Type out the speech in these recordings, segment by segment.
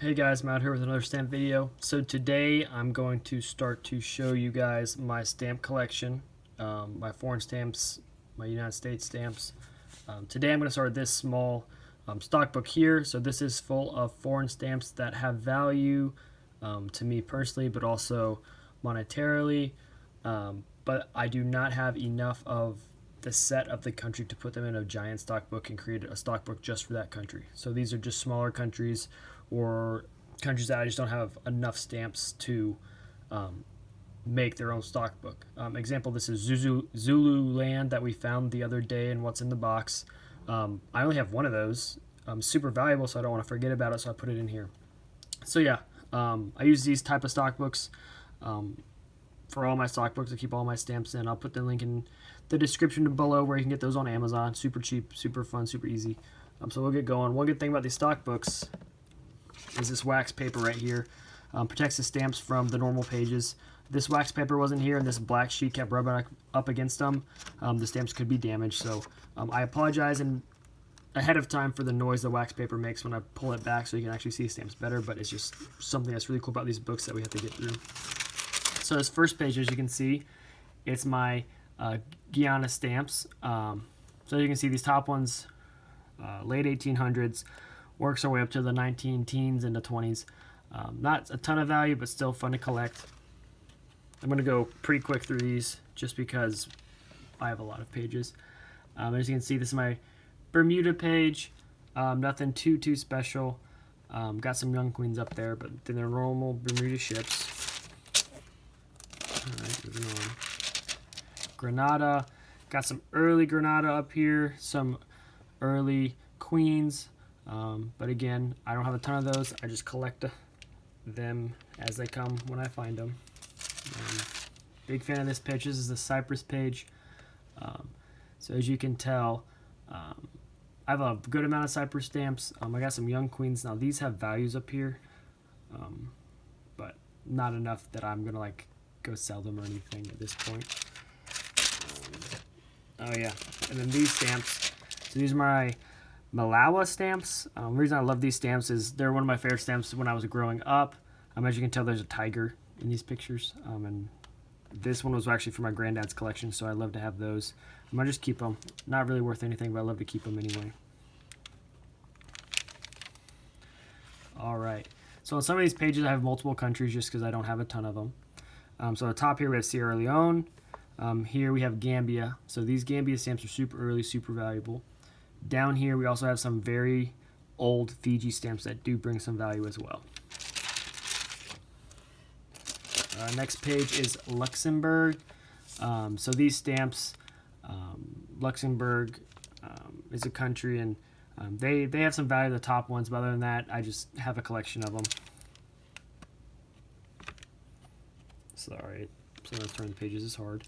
Hey guys, I'm out here with another stamp video. So today I'm going to start to show you guys my stamp collection, my foreign stamps, my United States stamps. Today I'm going to start with this small stock book here. So this is full of foreign stamps that have value to me personally, but also monetarily. But I do not have enough of the set of the country to put them in a giant stock book and create a stock book just for that country. So these are just smaller countries or countries that I just don't have enough stamps to make their own stock book. Example, this is Zulu land that we found the other day in What's in the Box. I only have one of those. Super valuable, so I don't want to forget about it, so I put it in here. So yeah, I use these type of stock books for all my stock books. I keep all my stamps in. I'll put the link in the description below where you can get those on Amazon. Super cheap, super fun, super easy. So we'll get going. One good thing about these stock books is this wax paper right here. Protects the stamps from the normal pages. This wax paper wasn't here and this black sheet kept rubbing up against them. The stamps could be damaged, so I apologize ahead of time for the noise the wax paper makes when I pull it back so you can actually see stamps better, but it's just something that's really cool about these books that we have to get through. So this first page, as you can see, it's my Guiana Stamps. So you can see these top ones, late 1800s, works our way up to the 19 teens and the 20s. Not a ton of value, but still fun to collect. I'm going to go pretty quick through these just because I have a lot of pages. As you can see, this is my Bermuda Page. Nothing too special. Got some young queens up there, but they're normal Bermuda ships. Alright, moving on. Granada. Got some early Granada up here. Some early queens. But again, I don't have a ton of those. I just collect them as they come when I find them. Big fan of this page. This is the Cypress page. So as you can tell, I have a good amount of Cypress stamps. I got some young queens. Now these have values up here, but not enough that I'm gonna like go sell them or anything at this point. Oh yeah, and then these stamps. So these are my Malawah Stamps. The reason I love these stamps is they're one of my favorite stamps when I was growing up. As you can tell, there's a tiger in these pictures. And this one was actually for my granddad's collection, so I love to have those. I'm going to just keep them. Not really worth anything, but I love to keep them anyway. Alright, so on some of these pages I have multiple countries just because I don't have a ton of them. So at the top here we have Sierra Leone. Here we have Gambia. So these Gambia stamps are super early, super valuable. Down here we also have some very old Fiji stamps that do bring some value as well. Next page is Luxembourg. So these stamps, Luxembourg is a country, and they have some value, the top ones, but other than that I just have a collection of them. Sorry, sometimes turning the pages is hard.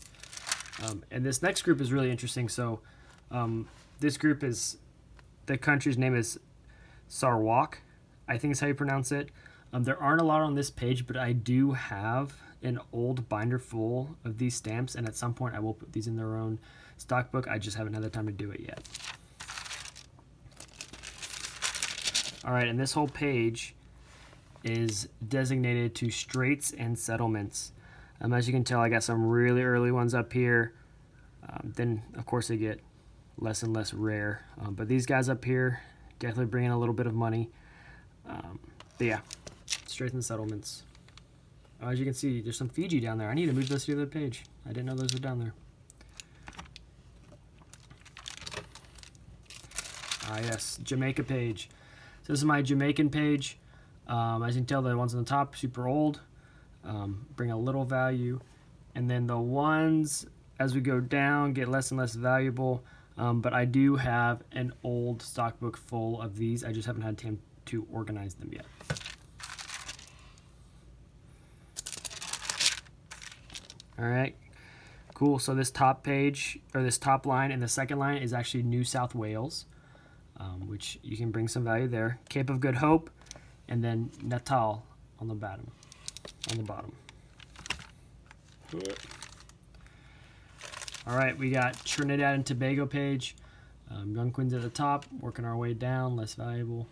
And this next group is really interesting. So this group is, the country's name is Sarawak, I think is how you pronounce it. There aren't a lot on this page, but I do have an old binder full of these stamps, and at some point I will put these in their own stock book. I just haven't had the time to do it yet. Alright, and this whole page is designated to straits and settlements. As you can tell, I got some really early ones up here. Then, of course, they get less and less rare. But these guys up here definitely bring in a little bit of money. But yeah, straits and settlements. As you can see, there's some Fiji down there. I need to move those to the other page. I didn't know those were down there. Yes, Jamaica page. So this is my Jamaican page. As you can tell, the ones on the top, super old. Bring a little value. And then the ones, as we go down, get less and less valuable. But I do have an old stock book full of these. I just haven't had time to organize them yet. Alright, cool. So this top page, or this top line and the second line is actually New South Wales, which you can bring some value there. Cape of Good Hope, and then Natal on the bottom. Alright, we got Trinidad and Tobago page. Young queens at the top, working our way down, less valuable.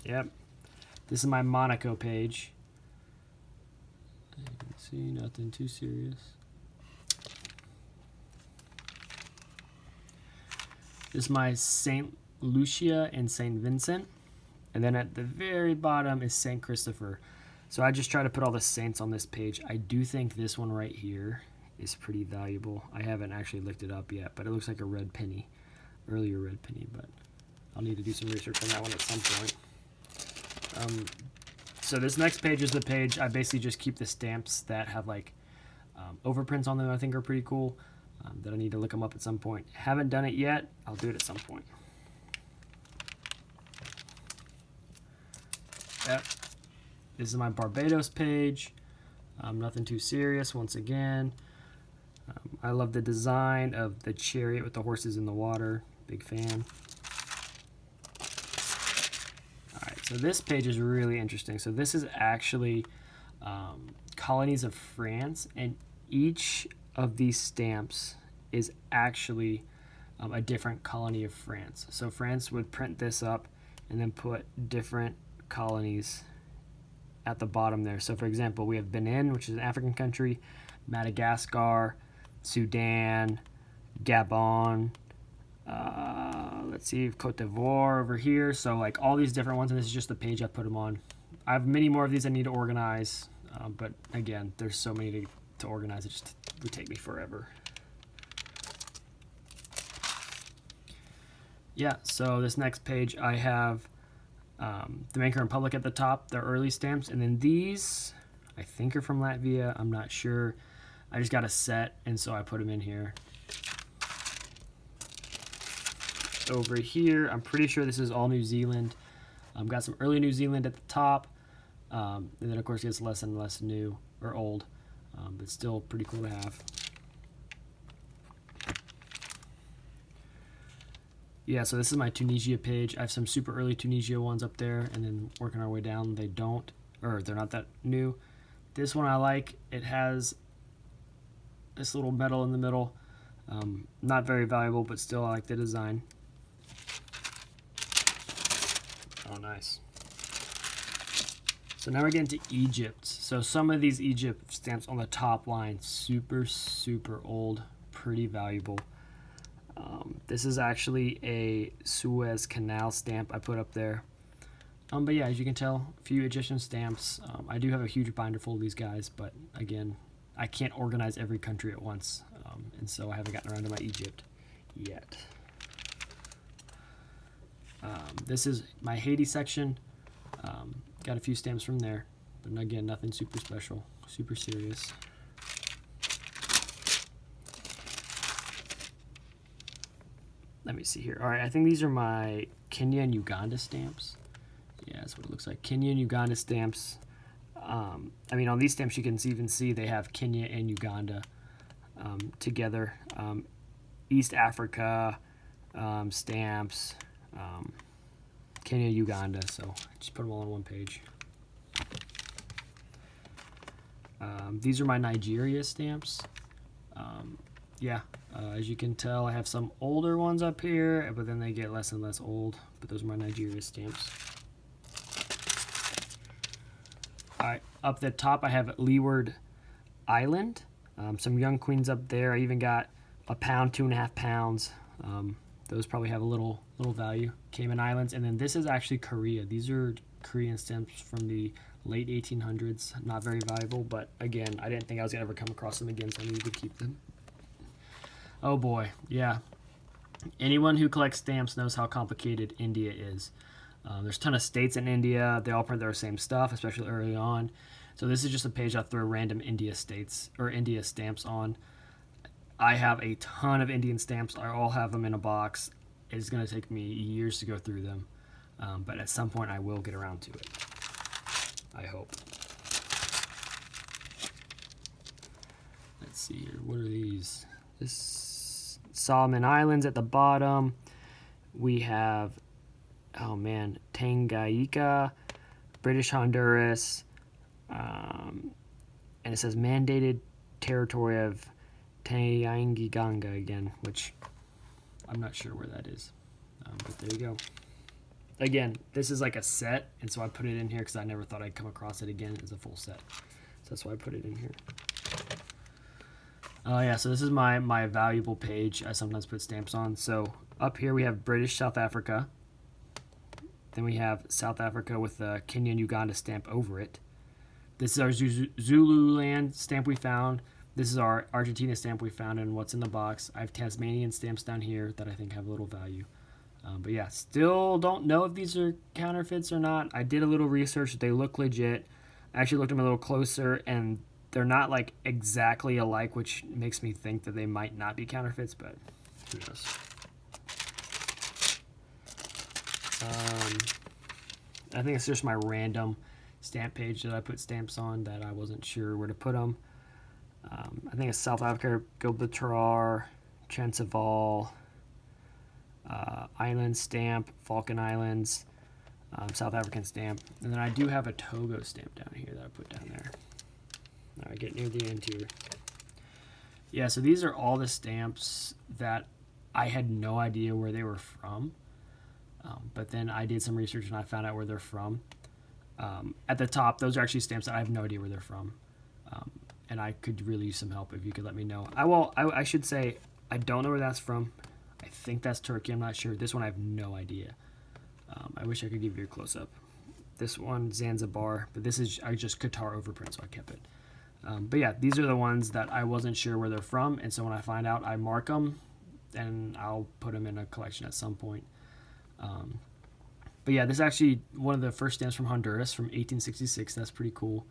Yep. This is my Monaco page. You can see nothing too serious. This is my St. Lucia and St. Vincent. And then at the very bottom is St. Christopher. So I just try to put all the saints on this page. I do think this one right here is pretty valuable. I haven't actually looked it up yet, but it looks like a red penny. Earlier red penny, but I'll need to do some research on that one at some point. So this next page is the page I basically just keep the stamps that have like overprints on them I think are pretty cool, that I need to look them up at some point. Haven't done it yet. I'll do it at some point. Yep. This is my Barbados page. Nothing too serious once again. I love the design of the chariot with the horses in the water. Big fan. Alright, so this page is really interesting. So this is actually Colonies of France, and each of these stamps is actually a different colony of France. So France would print this up and then put different colonies at the bottom there. So for example, we have Benin, which is an African country, Madagascar, Sudan, Gabon, let's see, Cote d'Ivoire over here. So like all these different ones, and this is just the page I put them on. I have many more of these I need to organize, but again, there's so many to organize, it just would take me forever. Yeah, so this next page I have Dominican Republic at the top, the early stamps, and then these I think are from Latvia. I'm not sure. I just got a set, and so I put them in here. Over here, I'm pretty sure this is all New Zealand. Got some early New Zealand at the top, and then of course it gets less and less new or old, but still pretty cool to have. Yeah, so this is my Tunisia page. I have some super early Tunisia ones up there, and then working our way down, they don't, or they're not that new. This one I like. It has this little medal in the middle. Not very valuable, but still I like the design. Oh, nice. So now we're getting to Egypt. So some of these Egypt stamps on the top line, super, super old, pretty valuable. This is actually a Suez Canal stamp I put up there. But yeah, as you can tell, a few Egyptian stamps. I do have a huge binder full of these guys, but again, I can't organize every country at once, and so I haven't gotten around to my Egypt yet. This is my Haiti section. Got a few stamps from there, but again, nothing super special, super serious. Let me see here. All right, I think these are my Kenya and Uganda stamps. Yeah, that's what it looks like. Kenya and Uganda stamps. I mean, on these stamps, you can even see they have Kenya and Uganda together. East Africa stamps. Kenya, Uganda. So just put them all on one page. These are my Nigeria stamps. Yeah, as you can tell, I have some older ones up here, but then they get less and less old. But those are my Nigeria stamps. Alright, up the top I have Leeward Island. Some young queens up there. I even got a pound, 2.5 pounds. Those probably have a little value. Cayman Islands. And then this is actually Korea. These are Korean stamps from the late 1800s. Not very valuable, but again, I didn't think I was going to ever come across them again, so I needed to keep them. Oh boy, yeah. Anyone who collects stamps knows how complicated India is. There's a ton of states in India. They all print their same stuff, especially early on. So this is just a page I'll throw random India states or India stamps on. I have a ton of Indian stamps. I all have them in a box. It's going to take me years to go through them. But at some point I will get around to it. I hope. Let's see here. What are these? This Solomon Islands at the bottom. We have, oh man, Tanganyika, British Honduras, and it says mandated territory of Tanganyika again, which I'm not sure where that is, but there you go. again, this is like a set, and so I put it in here because I never thought I'd come across it again as a full set. So that's why I put it in here. Yeah, so this is my valuable page I sometimes put stamps on. So up here we have British South Africa. Then we have South Africa with the Kenyan Uganda stamp over it. This is our Zululand stamp we found. This is our Argentina stamp we found and what's in the box. I have Tasmanian stamps down here that I think have little value. But yeah, still don't know if these are counterfeits or not. I did a little research. They look legit. I actually looked at them a little closer, and they're not like exactly alike, which makes me think that they might not be counterfeits, but who knows. I think it's just my random stamp page that I put stamps on that I wasn't sure where to put them. I think it's South Africa, Gibraltar, Transvaal, Island stamp, Falkland Islands, South African stamp, and then I do have a Togo stamp down here that I put down there. All right, get near the end here. Yeah, so these are all the stamps that I had no idea where they were from, but then I did some research and I found out where they're from. At the top, those are actually stamps that I have no idea where they're from, and I could really use some help if you could let me know. I should say I don't know where that's from. I think that's Turkey. I'm not sure. This one I have no idea. I wish I could give you a close-up. This one, Zanzibar, but this is just Qatar overprint, so I kept it. But yeah, these are the ones that I wasn't sure where they're from, and so when I find out, I mark them, and I'll put them in a collection at some point. But yeah, this is actually one of the first stamps from Honduras from 1866. That's pretty cool.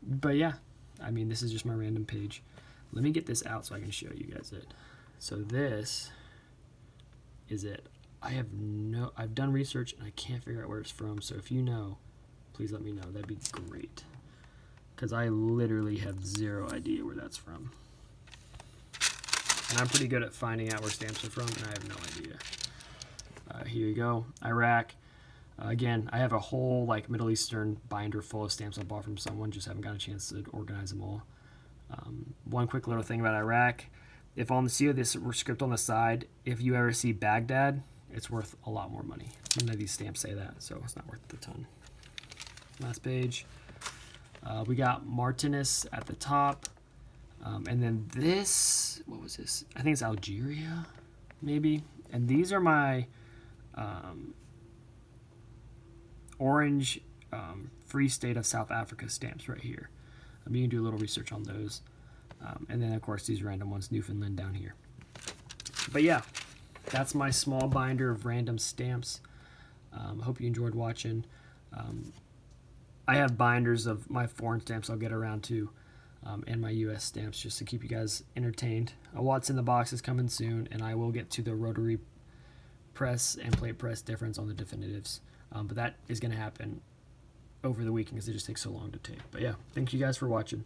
But yeah, I mean, this is just my random page. Let me get this out so I can show you guys it. So this is it. I've done research and I can't figure out where it's from. So if you know, please let me know. That'd be great. Because I literally have zero idea where that's from. And I'm pretty good at finding out where stamps are from, and I have no idea. Here you go, Iraq. Again, I have a whole like Middle Eastern binder full of stamps I bought from someone. Just haven't got a chance to organize them all. One quick little thing about Iraq. If on the see this script on the side, if you ever see Baghdad, it's worth a lot more money. None of these stamps say that, so it's not worth a ton. Last page. We got Martinez at the top. And then this, what was this? I think it's Algeria, maybe. And these are my orange Free State of South Africa stamps right here. You can do a little research on those. And then, of course, these random ones, Newfoundland down here. But yeah, that's my small binder of random stamps. Hope you enjoyed watching. I have binders of my foreign stamps I'll get around to, and my U.S. stamps just to keep you guys entertained. A What's in the Box is coming soon, and I will get to the rotary press and plate press difference on the definitives. But that is going to happen over the weekend because it just takes so long to tape. But yeah, thank you guys for watching.